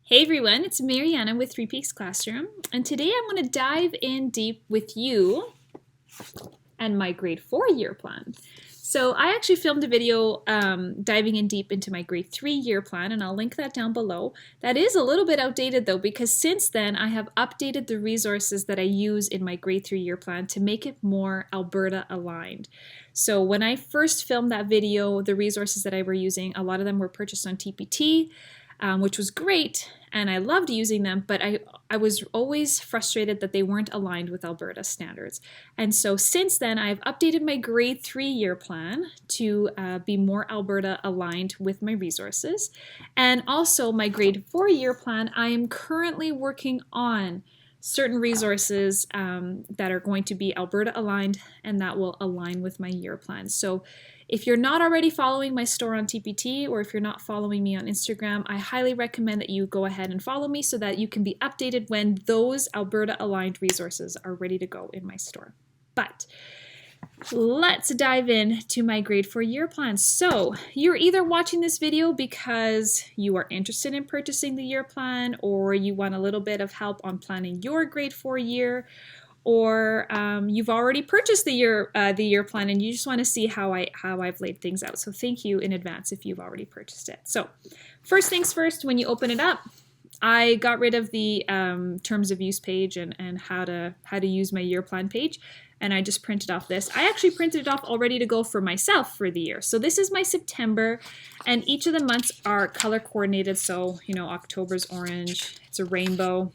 Hey everyone, it's Mariana with Three Peaks Classroom, and today I want to dive in deep with you and my grade 4 year plan. So I actually filmed a video diving in deep into my grade 3 year plan, and I'll link that down below. That is a little bit outdated though, because since then I have updated the resources that I use in my grade 3 year plan to make it more Alberta aligned. So when I first filmed that video, the resources that I were using, a lot of them were purchased on TPT. Which was great, and I loved using them, but I was always frustrated that they weren't aligned with Alberta standards. And so since then, I've updated my grade 3 year plan to be more Alberta aligned with my resources. And also my grade 4 year plan, I am currently working on certain resources that are going to be Alberta aligned and that will align with my year plan. So if you're not already following my store on TPT, or if you're not following me on Instagram, I highly recommend that you go ahead and follow me so that you can be updated when those Alberta aligned resources are ready to go in my store. But let's dive in to my grade 4 year plan. So you're either watching this video because you are interested in purchasing the year plan, or you want a little bit of help on planning your grade 4 year, or you've already purchased the year plan and you just want to see how I've laid things out. So thank you in advance if you've already purchased it. So first things first, when you open it up, I got rid of the terms of use page and how to use my year plan page, and I just printed off this. I actually printed it off all ready to go for myself for the year. So this is my September, and each of the months are color coordinated. So, you know, October's orange, it's a rainbow,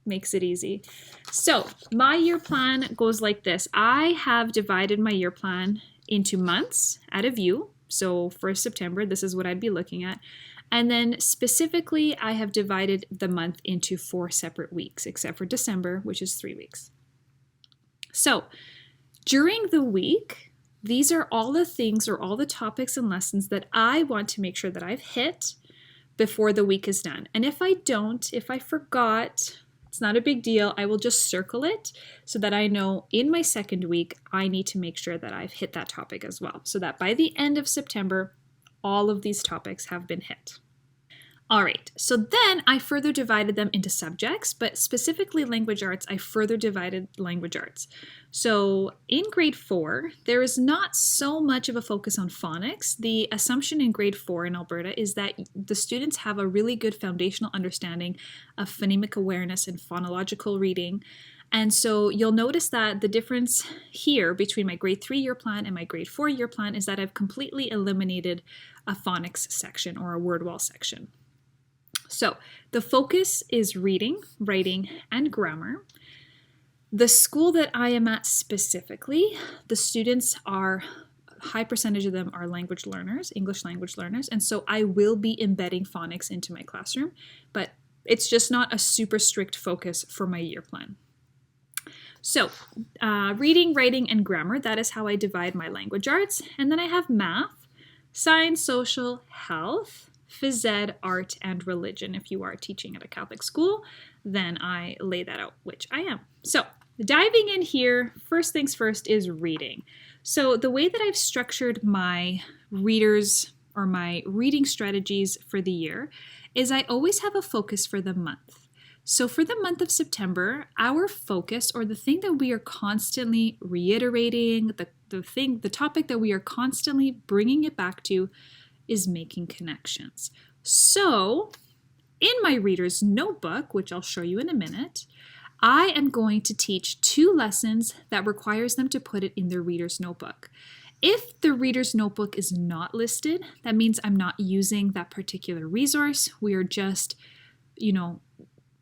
makes it easy. So my year plan goes like this. I have divided my year plan into months at a view. So for September, this is what I'd be looking at. And then specifically, I have divided the month into 4 separate weeks, except for December, which is 3 weeks. So during the week, these are all the things or all the topics and lessons that I want to make sure that I've hit before the week is done. And if I don't, if I forgot, it's not a big deal. I will just circle it so that I know in my second week, I need to make sure that I've hit that topic as well, so that by the end of September, all of these topics have been hit. All right, so then I further divided them into subjects, but specifically language arts, I further divided language arts. So in grade 4, there is not so much of a focus on phonics. The assumption in grade 4 in Alberta is that the students have a really good foundational understanding of phonemic awareness and phonological reading. And so you'll notice that the difference here between my grade 3 year plan and my grade 4 year plan is that I've completely eliminated a phonics section or a word wall section. So the focus is reading, writing, and grammar. The school that I am at specifically, the students are, a high percentage of them are language learners, English language learners, and so I will be embedding phonics into my classroom, but it's just not a super strict focus for my year plan. So reading, writing, and grammar, that is how I divide my language arts. And then I have math, science, social, health, phys ed, art, and religion. If you are teaching at a Catholic school, then I lay that out, which I am. So diving in here, first things first is reading. So the way that I've structured my readers or my reading strategies for the year is I always have a focus for the month. So for the month of September, our focus, or the thing that we are constantly reiterating, the topic that we are constantly bringing it back to, is making connections. So in my reader's notebook, which I'll show you in a minute, I am going to teach 2 lessons that requires them to put it in their reader's notebook. If the reader's notebook is not listed, that means I'm not using that particular resource. We are just,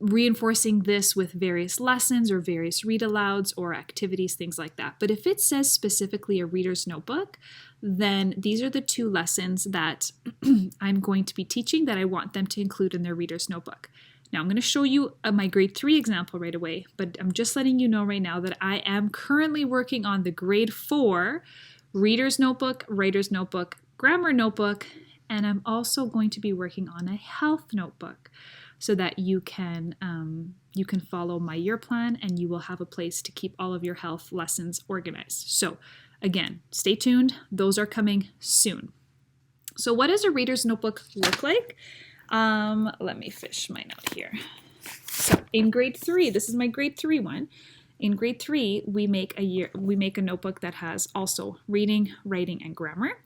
reinforcing this with various lessons or various read alouds or activities, things like that. But if it says specifically a reader's notebook, then these are the 2 lessons that I'm going to be teaching that I want them to include in their reader's notebook. Now I'm going to show you my grade 3 example right away, but I'm just letting you know right now that I am currently working on the grade 4 reader's notebook, writer's notebook, grammar notebook, and I'm also going to be working on a health notebook, so that you can follow my year plan and you will have a place to keep all of your health lessons organized. So again, stay tuned. Those are coming soon. So what does a reader's notebook look like? Let me fish my note here. So in grade 3, this is my grade 3 one. In grade 3, we make a notebook that has also reading, writing, and grammar.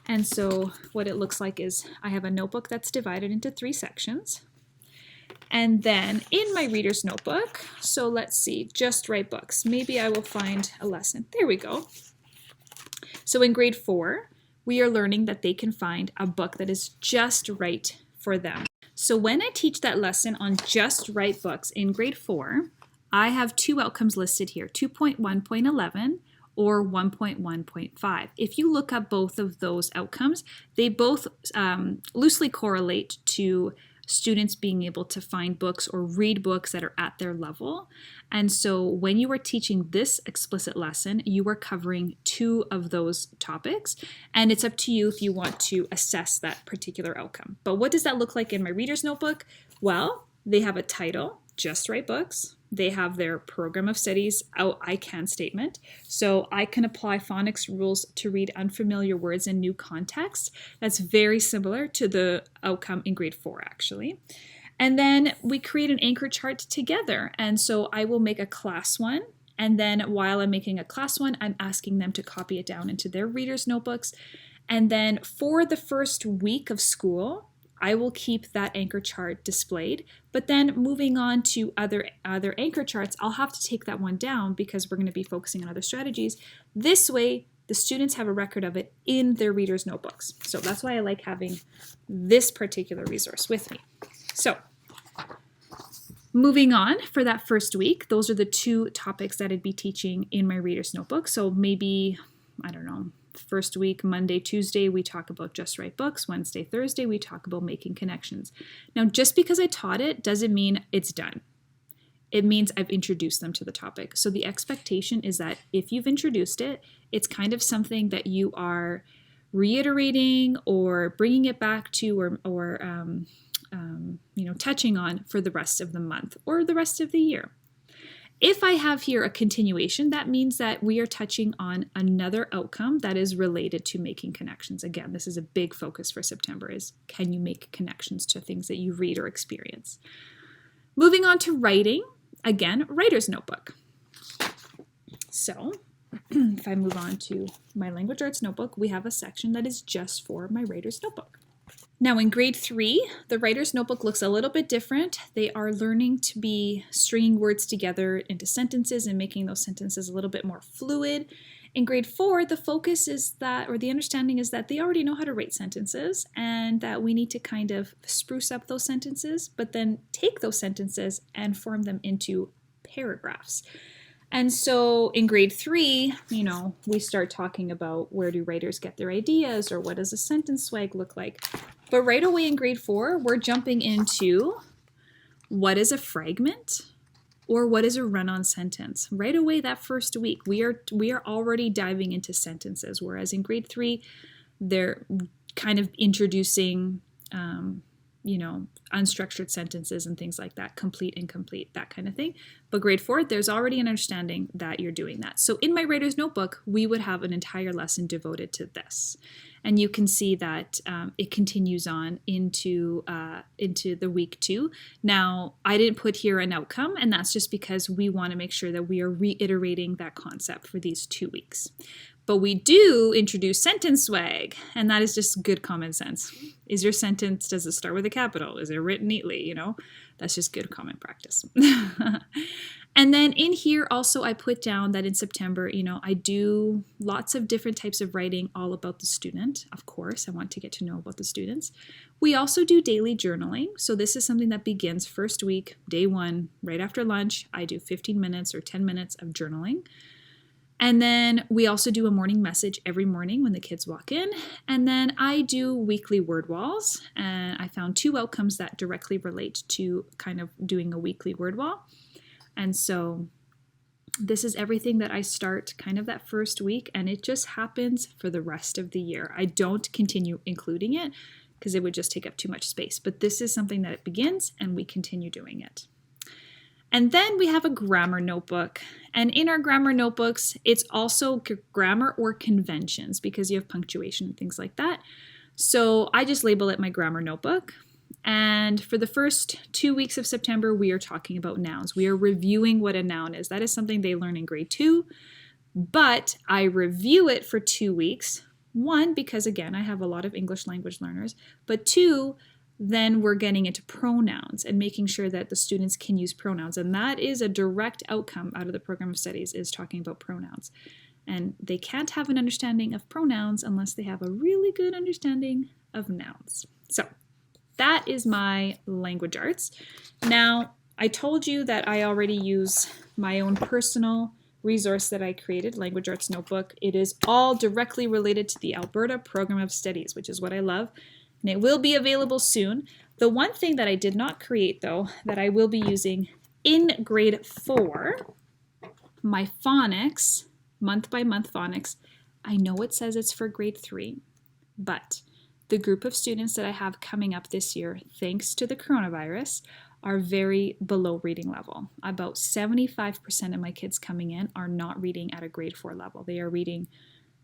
And so what it looks like is I have a notebook that's divided into 3 sections. And then in my reader's notebook, so let's see, just write books. Maybe I will find a lesson. There we go. So in grade 4, we are learning that they can find a book that is just right for them. So when I teach that lesson on just right books in grade 4, I have 2 outcomes listed here, 2.1.11 or 1.1.5. If you look up both of those outcomes, they both loosely correlate to students being able to find books or read books that are at their level. And so when you are teaching this explicit lesson, you are covering 2 of those topics, and it's up to you if you want to assess that particular outcome. But what does that look like in my reader's notebook? Well, they have a title, Just Write Books. They have their program of studies, I can statement. So I can apply phonics rules to read unfamiliar words in new context. That's very similar to the outcome in grade 4, actually. And then we create an anchor chart together. And so I will make a class one. And then while I'm making a class one, I'm asking them to copy it down into their reader's notebooks. And then for the first week of school, I will keep that anchor chart displayed, but then moving on to other anchor charts, I'll have to take that one down because we're going to be focusing on other strategies. This way, the students have a record of it in their reader's notebooks. So that's why I like having this particular resource with me. So moving on for that first week, those are the 2 topics that I'd be teaching in my reader's notebook. So maybe, I don't know, first week, Monday, Tuesday, we talk about just write books. Wednesday, Thursday, we talk about making connections. Now, just because I taught it doesn't mean it's done. It means I've introduced them to the topic. So the expectation is that if you've introduced it, it's kind of something that you are reiterating or bringing it back to or touching on for the rest of the month or the rest of the year. If I have here a continuation, that means that we are touching on another outcome that is related to making connections. Again, this is a big focus for September is can you make connections to things that you read or experience? Moving on to writing, again, writer's notebook. So if I move on to my language arts notebook, we have a section that is just for my writer's notebook. Now in grade 3, the writer's notebook looks a little bit different. They are learning to be stringing words together into sentences and making those sentences a little bit more fluid. In grade 4, the focus is that, or the understanding is that they already know how to write sentences and that we need to kind of spruce up those sentences, but then take those sentences and form them into paragraphs. And so in grade 3, we start talking about where do writers get their ideas or what does a sentence swag look like. But right away in grade 4, we're jumping into what is a fragment or what is a run-on sentence. Right away that first week, we are already diving into sentences, whereas in grade 3, they're kind of introducing unstructured sentences and things like that, complete, incomplete, that kind of thing. But grade 4, there's already an understanding that you're doing that. So in my writer's notebook, we would have an entire lesson devoted to this. And you can see that it continues on into the week 2. Now, I didn't put here an outcome, and that's just because we want to make sure that we are reiterating that concept for these 2 weeks. But we do introduce sentence swag, and that is just good common sense. Is your sentence, does it start with a capital? Is it written neatly? That's just good common practice. And then in here also I put down that in September, I do lots of different types of writing all about the student. Of course, I want to get to know about the students. We also do daily journaling. So this is something that begins first week, day 1, right after lunch. I do 15 minutes or 10 minutes of journaling. And then we also do a morning message every morning when the kids walk in. And then I do weekly word walls. And I found 2 outcomes that directly relate to kind of doing a weekly word wall. And so this is everything that I start kind of that first week, and it just happens for the rest of the year. I don't continue including it because it would just take up too much space. But this is something that it begins and we continue doing it. And then we have a grammar notebook. And in our grammar notebooks, it's also grammar or conventions because you have punctuation and things like that. So I just label it my grammar notebook. And for the first 2 weeks of September, we are talking about nouns. We are reviewing what a noun is. That is something they learn in grade 2, but I review it for 2 weeks. 1, because again, I have a lot of English language learners, but 2, then we're getting into pronouns and making sure that the students can use pronouns. And that is a direct outcome out of the program of studies, is talking about pronouns. And they can't have an understanding of pronouns unless they have a really good understanding of nouns. So that is my language arts. Now, I told you that I already use my own personal resource that I created, Language Arts Notebook. It is all directly related to the Alberta Program of Studies, which is what I love. And it will be available soon. The one thing that I did not create, though, that I will be using in grade 4, my phonics, month-by-month phonics. I know it says it's for grade 3, but the group of students that I have coming up this year, thanks to the coronavirus, are very below reading level. About 75% of my kids coming in are not reading at a grade 4 level. They are reading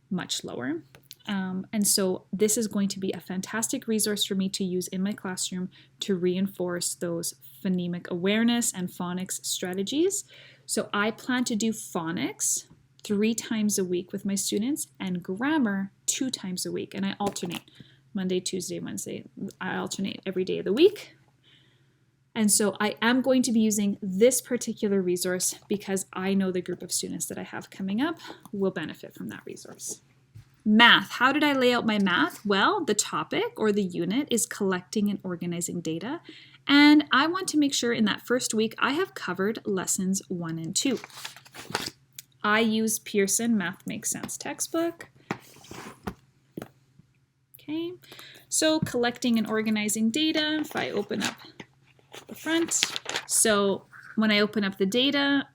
much lower. And so this is going to be a fantastic resource for me to use in my classroom to reinforce those phonemic awareness and phonics strategies. So I plan to do phonics 3 times a week with my students and grammar 2 times a week. And I alternate Monday, Tuesday, Wednesday. I alternate every day of the week. And so I am going to be using this particular resource because I know the group of students that I have coming up will benefit from that resource. Math. How did I lay out my math? Well, the topic or the unit is collecting and organizing data. And I want to make sure in that first week I have covered lessons 1 and 2. I use Pearson Math Makes Sense textbook. Okay, so collecting and organizing data, if I open up the front. So when I open up the data,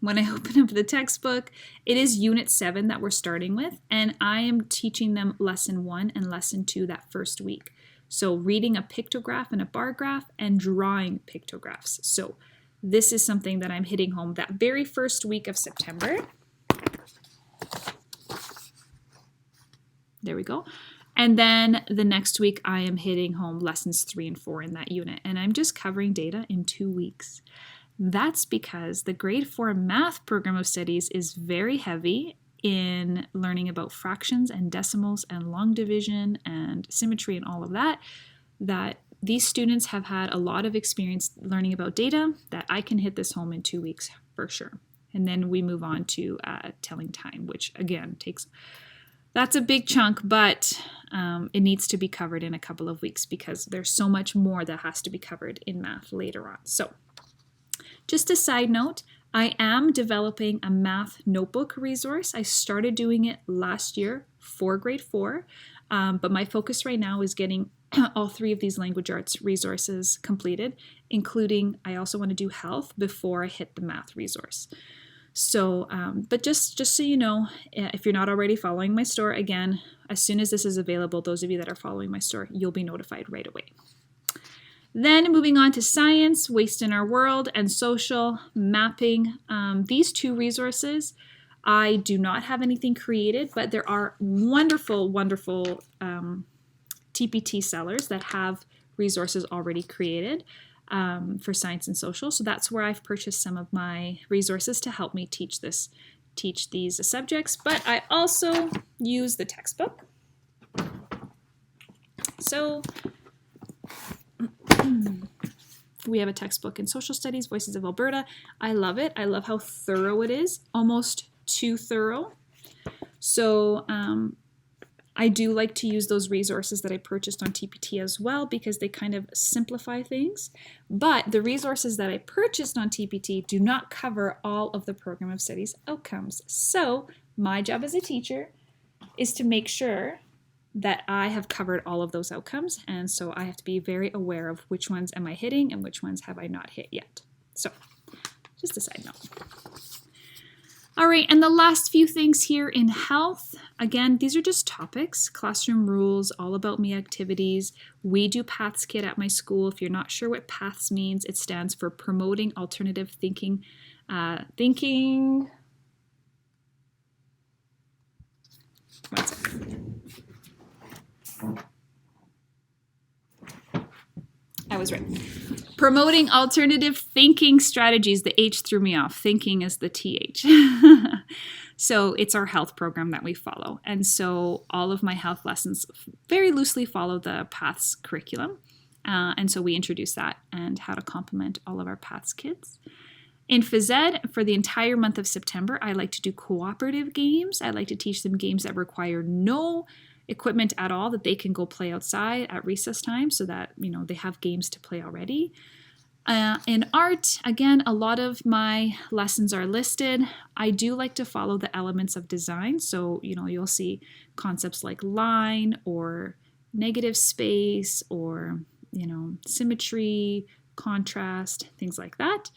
when I open up the textbook, it is Unit 7 that we're starting with, and I am teaching them Lesson 1 and Lesson 2 that first week. So reading a pictograph and a bar graph and drawing pictographs. So this is something that I'm hitting home that very first week of September. There we go. And then the next week, I am hitting home lessons 3 and 4 in that unit. And I'm just covering data in 2 weeks. That's because the grade 4 math program of studies is very heavy in learning about fractions and decimals and long division and symmetry and all of that, that these students have had a lot of experience learning about data, that I can hit this home in 2 weeks for sure. And then we move on to telling time, which again that's a big chunk, but it needs to be covered in a couple of weeks because there's so much more that has to be covered in math later on. So just a side note, I am developing a math notebook resource. I started doing it last year for grade 4, but my focus right now is getting all 3 of these language arts resources completed, including I also want to do health before I hit the math resource. So, but just so you know, if you're not already following my store, again, as soon as this is available, those of you that are following my store, you'll be notified right away. Then moving on to science, waste in our world, and social mapping. These 2 resources, I do not have anything created, but there are wonderful, wonderful TPT sellers that have resources already created for science and social. So that's where I've purchased some of my resources to help me teach these subjects. But I also use the textbook. So we have a textbook in social studies, Voices of Alberta. I love it. I love how thorough it is, almost too thorough. So I do like to use those resources that I purchased on TPT as well because they kind of simplify things. But the resources that I purchased on TPT do not cover all of the program of studies outcomes. So my job as a teacher is to make sure that I have covered all of those outcomes. And so I have to be very aware of which ones am I hitting and which ones have I not hit yet. So just a side note. All right, and the last few things here in health, again, these are just topics, classroom rules, all about me activities. We do PATHS Kit at my school. If you're not sure what PATHS means, it stands for Promoting Alternative Thinking. One second. I was right. Promoting alternative thinking strategies. The H threw me off. Thinking is the TH. So it's our health program that we follow. And so all of my health lessons very loosely follow the PATHS curriculum. And so we introduce that and how to complement all of our PATHS kids. In phys ed, for the entire month of September, I like to do cooperative games. I like to teach them games that require no equipment at all, that they can go play outside at recess time so that, they have games to play already. In art, again, a lot of my lessons are listed. I do like to follow the elements of design. So, you'll see concepts like line or negative space or, symmetry, contrast, things like that.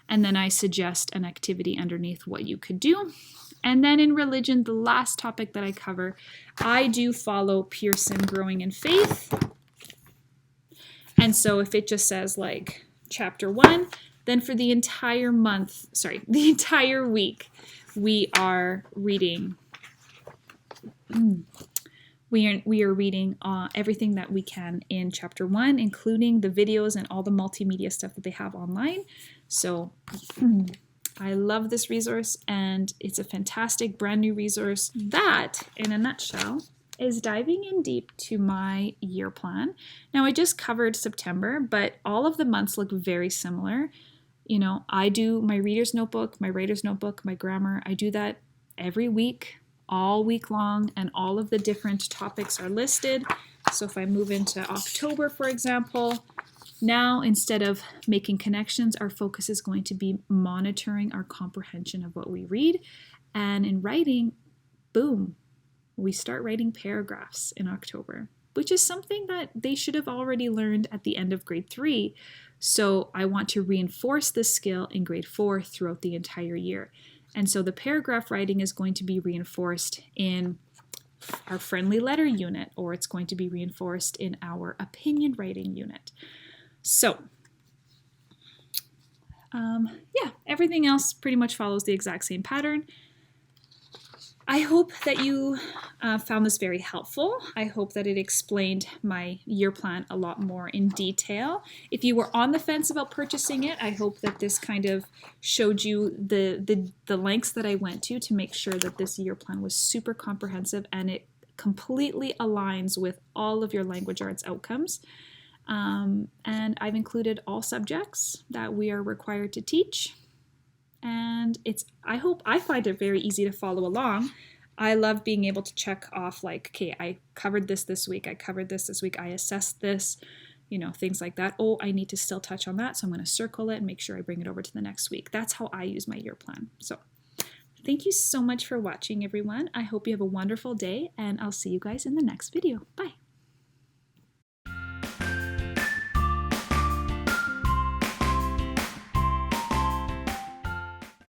And then I suggest an activity underneath what you could do. And then in religion, the last topic that I cover, I do follow Pearson Growing in Faith. And so if it just says like chapter 1, then for the entire week, we are reading everything that we can in chapter 1, including the videos and all the multimedia stuff that they have online. So I love this resource, and it's a fantastic brand new resource that, in a nutshell, is diving in deep to my year plan. Now, I just covered September, but all of the months look very similar. I do my reader's notebook, my writer's notebook, my grammar. I do that every week, all week long, and all of the different topics are listed. So if I move into October, for example, now instead of making connections, our focus is going to be monitoring our comprehension of what we read. And in writing, boom, we start writing paragraphs in October, which is something that they should have already learned at the end of grade 3. So I want to reinforce this skill in grade 4 throughout the entire year. And so the paragraph writing is going to be reinforced in our friendly letter unit, or it's going to be reinforced in our opinion writing unit. So, everything else pretty much follows the exact same pattern. I hope that you found this very helpful. I hope that it explained my year plan a lot more in detail. If you were on the fence about purchasing it, I hope that this kind of showed you the lengths that I went to make sure that this year plan was super comprehensive and it completely aligns with all of your language arts outcomes. And I've included all subjects that we are required to teach. And I find it very easy to follow along. I love being able to check off like, okay, I covered this week, I covered this week, I assessed this, things like that. Oh, I need to still touch on that, so I'm going to circle it and make sure I bring it over to the next week. That's how I use my year plan. So thank you so much for watching, everyone. I hope you have a wonderful day, and I'll see you guys in the next video. Bye.